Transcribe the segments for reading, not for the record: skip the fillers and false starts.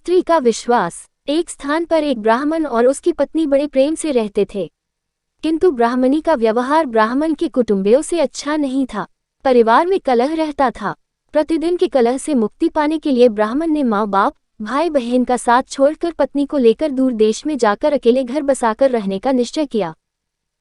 स्त्री का विश्वास। एक स्थान पर एक ब्राह्मण और उसकी पत्नी बड़े प्रेम से रहते थे, किंतु ब्राह्मणी का व्यवहार ब्राह्मण के कुटुंबियों से अच्छा नहीं था। परिवार में कलह रहता था। प्रतिदिन के कलह से मुक्ति पाने के लिए ब्राह्मण ने माँ बाप, भाई बहन का साथ छोड़कर पत्नी को लेकर दूर देश में जाकर अकेले घर बसाकर रहने का निश्चय किया।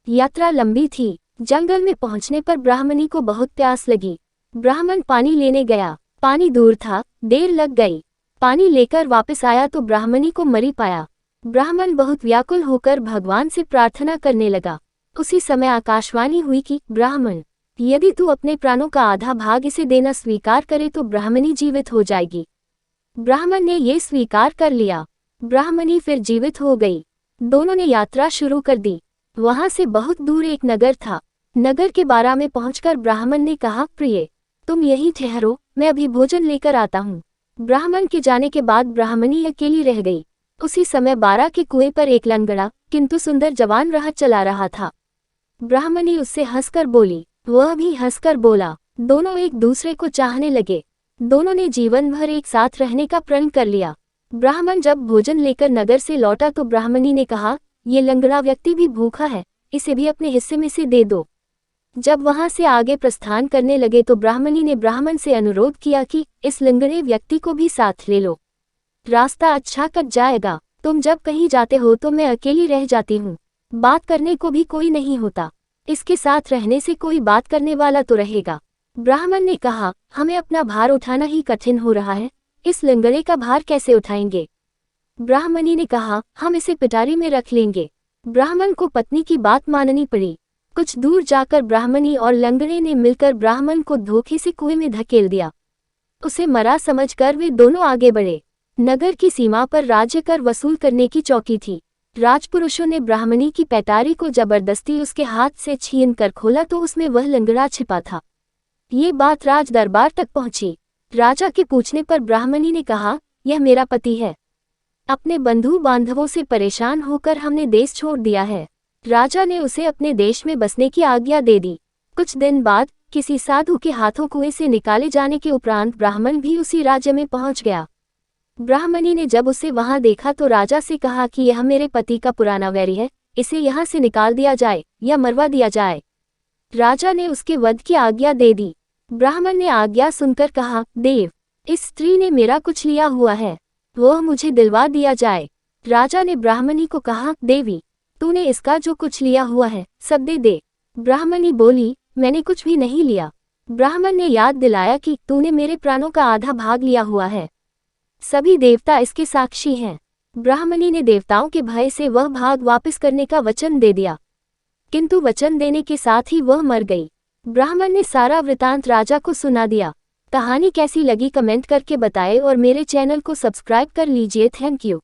यात्रा लंबी थी। जंगल में पहुंचने पर ब्राह्मणी को बहुत प्यास लगी। ब्राह्मण पानी लेने गया। पानी दूर था, देर लग गई। पानी लेकर वापस आया तो ब्राह्मणी को मरी पाया। ब्राह्मण बहुत व्याकुल होकर भगवान से प्रार्थना करने लगा। उसी समय आकाशवाणी हुई कि ब्राह्मण, यदि तू अपने प्राणों का आधा भाग इसे देना स्वीकार करे तो ब्राह्मणी जीवित हो जाएगी। ब्राह्मण ने ये स्वीकार कर लिया। ब्राह्मणी फिर जीवित हो गई। दोनों ने यात्रा शुरू कर दी। वहां से बहुत दूर एक नगर था। नगर के बारा में पहुंचकर ब्राह्मण ने कहा, प्रिय, तुम यहीं ठहरो, मैं अभी भोजन लेकर आता हूँ। ब्राह्मण के जाने के बाद ब्राह्मणी अकेली रह गई। उसी समय बारा के कुएं पर एक लंगड़ा किंतु सुंदर जवान राह चला रहा था। ब्राह्मणी उससे हंसकर बोली, वह भी हंसकर बोला। दोनों एक दूसरे को चाहने लगे। दोनों ने जीवन भर एक साथ रहने का प्रण कर लिया। ब्राह्मण जब भोजन लेकर नगर से लौटा तो ब्राह्मणी ने कहा, ये लंगड़ा व्यक्ति भी भूखा है, इसे भी अपने हिस्से में से दे दो। जब वहां से आगे प्रस्थान करने लगे तो ब्राह्मणी ने ब्राह्मण से अनुरोध किया कि इस लंगड़े व्यक्ति को भी साथ ले लो। रास्ता अच्छा कट जाएगा। तुम जब कहीं जाते हो तो मैं अकेली रह जाती हूँ। बात करने को भी कोई नहीं होता। इसके साथ रहने से कोई बात करने वाला तो रहेगा। ब्राह्मण ने कहा, हमें अपना भार उठाना ही कठिन हो रहा है, इस लंगड़े का भार कैसे उठाएंगे। ब्राह्मणी ने कहा, हम इसे पिटारी में रख लेंगे। ब्राह्मण को पत्नी की बात माननी पड़ी। कुछ दूर जाकर ब्राह्मणी और लंगड़े ने मिलकर ब्राह्मण को धोखे से कुएं में धकेल दिया। उसे मरा समझकर वे दोनों आगे बढ़े। नगर की सीमा पर राज्य कर वसूल करने की चौकी थी। राजपुरुषों ने ब्राह्मणी की पैटारी को जबरदस्ती उसके हाथ से छीन कर खोला तो उसमें वह लंगड़ा छिपा था। ये बात राज दरबार तक पहुंची। राजा के पूछने पर ब्राह्मणी ने कहा, यह मेरा पति है। अपने बंधु बांधवों से परेशान होकर हमने देश छोड़ दिया है। राजा ने उसे अपने देश में बसने की आज्ञा दे दी। कुछ दिन बाद किसी साधु के हाथों कुएं से निकाले जाने के उपरांत ब्राह्मण भी उसी राज्य में पहुंच गया। ब्राह्मणी ने जब उसे वहां देखा तो राजा से कहा कि यह मेरे पति का पुराना वैरी है, इसे यहाँ से निकाल दिया जाए या मरवा दिया जाए। राजा ने उसके वध की आज्ञा दे दी। ब्राह्मण ने आज्ञा सुनकर कहा, देव, इस स्त्री ने मेरा कुछ लिया हुआ है, वह मुझे दिलवा दिया जाए। राजा ने ब्राह्मणी को कहा, देवी, तूने इसका जो कुछ लिया हुआ है सब दे दे। ब्राह्मणी बोली, मैंने कुछ भी नहीं लिया। ब्राह्मण ने याद दिलाया कि तूने मेरे प्राणों का आधा भाग लिया हुआ है। सभी देवता इसके साक्षी हैं। ब्राह्मणी ने देवताओं के भय से वह भाग वापस करने का वचन दे दिया, किंतु वचन देने के साथ ही वह मर गई। ब्राह्मण ने सारा वृतांत राजा को सुना दिया। कहानी कैसी लगी कमेंट करके बताएं और मेरे चैनल को सब्सक्राइब कर लीजिए। Thank you.